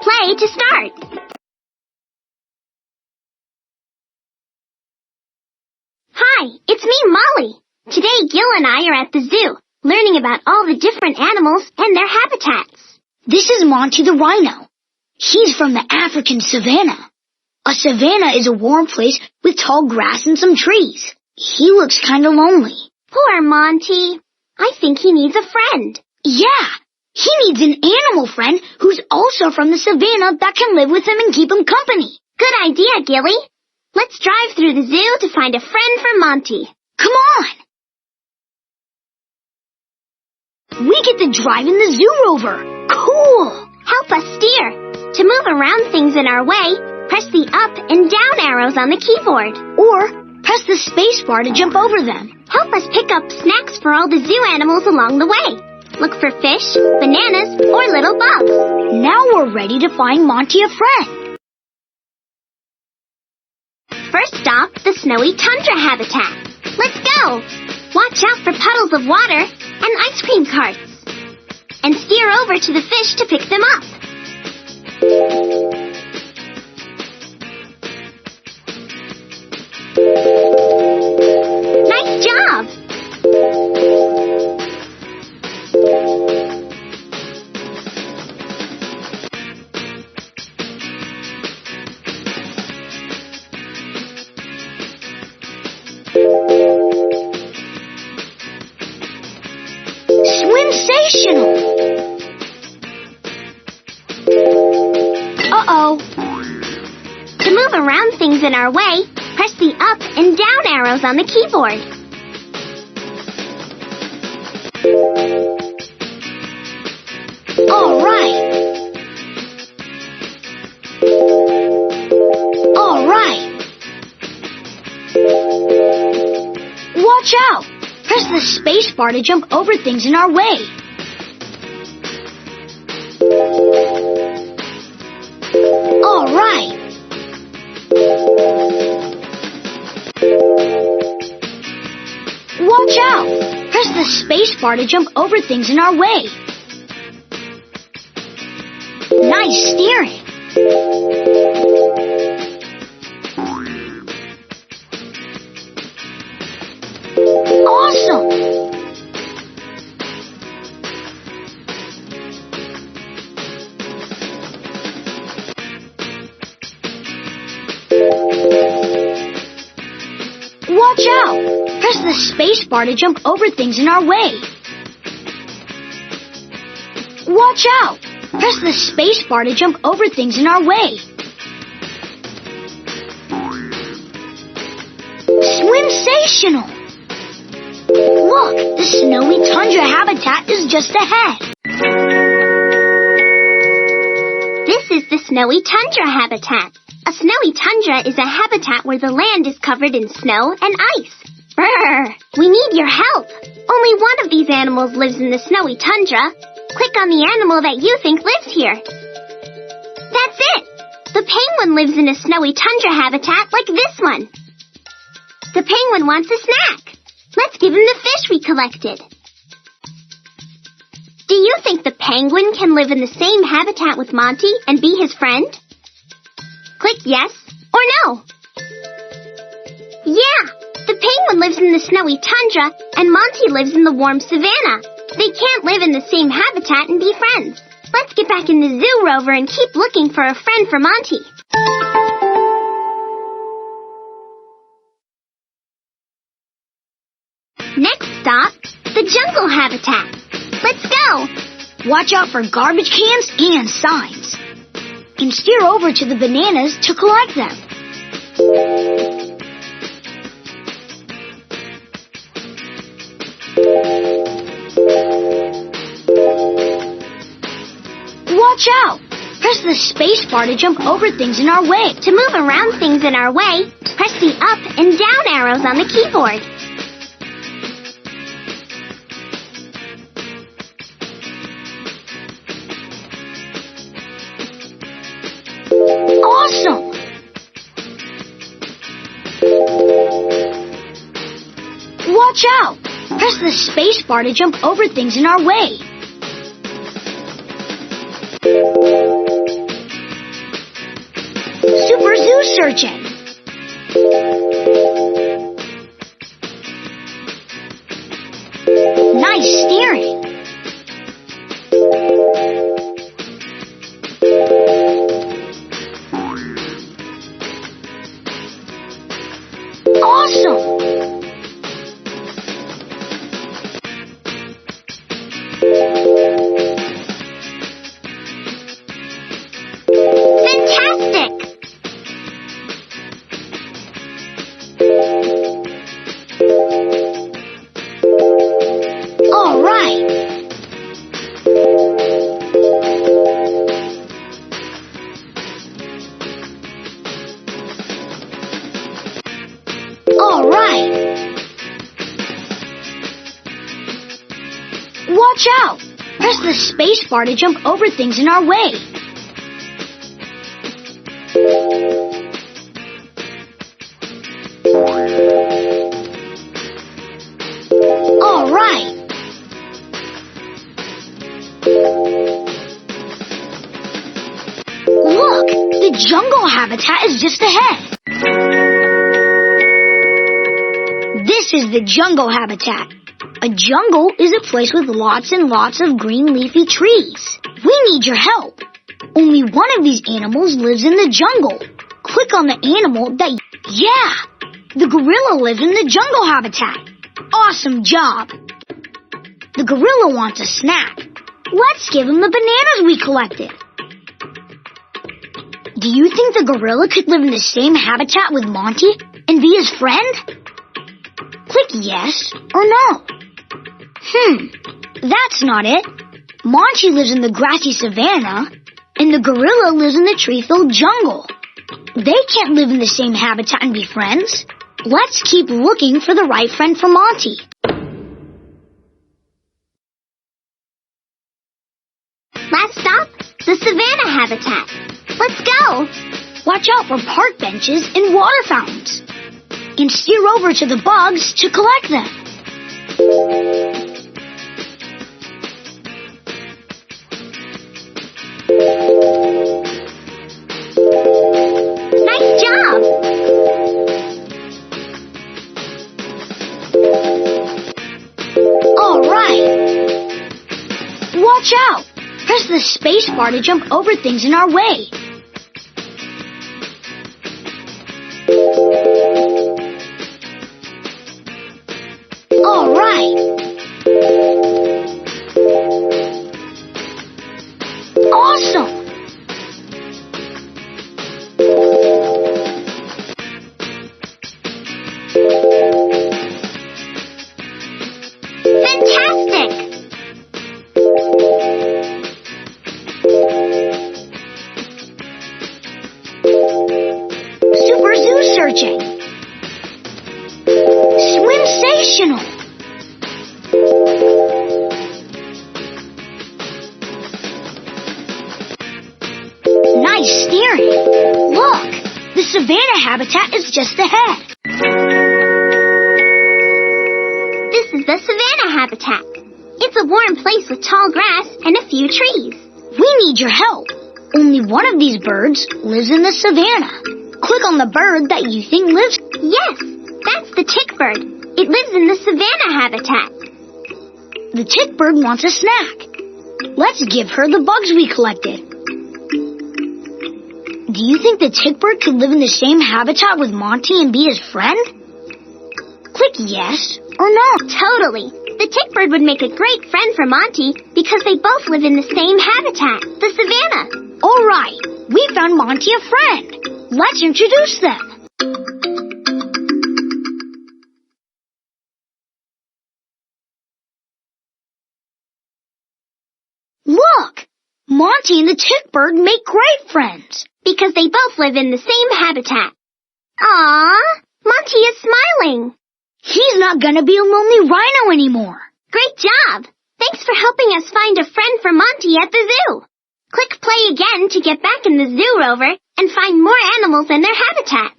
play to start. Hi, it's me, Molly. Today, Gil and I are at the zoo, learning about all the different animals and their habitats. This is Monty the Rhino. He's from the African savanna. A savanna is a warm place with tall grass and some trees. He looks kinda lonely. Poor Monty. I think he needs a friend. Yeah, he needs an animal friend who's also from the savanna that can live with him and keep him company. Good idea, Gilly. Let's drive through the zoo to find a friend for Monty. Come on! We get to drive in the zoo rover. Cool! Help us steer. To move around things in our way, press the up and down arrows on the keyboard. Or press the space bar to jump over them. Help us pick up snacks for all the zoo animals along the way. Look for fish, bananas, or little bugs. Now we're ready to find Monty a friend. First stop, the snowy tundra habitat. Let's go! Watch out for puddles of water and ice cream carts. And steer over to the fish to pick them up. Nice job! Sensational! Uh-oh. To move around things in our way, press the up and down arrows on the keyboard. All right. All right. Watch out! Press the space bar to jump over things in our way. All right. Watch out! Press the space bar to jump over things in our way. Nice steering. Awesome! Watch out! Press the space bar to jump over things in our way. Watch out! Press the space bar to jump over things in our way. Sensational! Look, the snowy tundra habitat is just ahead. This is the snowy tundra habitat. A snowy tundra is a habitat where the land is covered in snow and ice. Brr! We need your help. Only one of these animals lives in the snowy tundra. Click on the animal that you think lives here. That's it! The penguin lives in a snowy tundra habitat like this one. The penguin wants a snack. Let's give him the fish we collected. Do you think the penguin can live in the same habitat with Monty and be his friend? Click yes or no. Yeah, the penguin lives in the snowy tundra and Monty lives in the warm savanna. They can't live in the same habitat and be friends. Let's get back in the zoo rover and keep looking for a friend for Monty. Next stop, the jungle habitat. Let's go! Watch out for garbage cans and signs. And steer over to the bananas to collect them. Watch out! Press the space bar to jump over things in our way. To move around things in our way, press the up and down arrows on the keyboard. Awesome! Watch out! Press the space bar to jump over things in our way. Super zoo searching. Nice steering. Awesome. Fantastic! All right. All right. Watch out! Press the space bar to jump over things in our way. All right. Look, the jungle habitat is just ahead. This is the jungle habitat. A jungle is a place with lots and lots of green leafy trees. We need your help. Only one of these animals lives in the jungle. Click on the animal that... Yeah! The gorilla lives in the jungle habitat. Awesome job! The gorilla wants a snack. Let's give him the bananas we collected. Do you think the gorilla could live in the same habitat with Monty and be his friend? Click yes or no. That's not it. Monty lives in the grassy savanna, and the gorilla lives in the tree-filled jungle. They can't live in the same habitat and be friends. Let's keep looking for the right friend for Monty. Last stop, the savanna habitat. Let's go! Watch out for park benches and water fountains. And steer over to the bugs to collect them. Nice job! All right. Watch out! Press the space bar to jump over things in our way. All right. Awesome. Fantastic! Super zoo searching. Swimsational. Nice steering. Look, the savanna habitat is just ahead. This is the savanna habitat. It's a warm place with tall grass and a few trees. We need your help. Only one of these birds lives in the savanna. Click on the bird that you think lives. Yes, that's the tick bird. It lives in the savanna habitat. The tick bird wants a snack. Let's give her the bugs we collected. Do you think the tick bird could live in the same habitat with Monty and be his friend? Click yes or no. Totally. The tick bird would make a great friend for Monty because they both live in the same habitat, the savanna. All right, we found Monty a friend. Let's introduce them. Look, Monty and the tick bird make great friends. Because they both live in the same habitat. Aww, Monty is smiling. He's not gonna be a lonely rhino anymore. Great job. Thanks for helping us find a friend for Monty at the zoo. Click play again to get back in the zoo rover and find more animals in their habitat.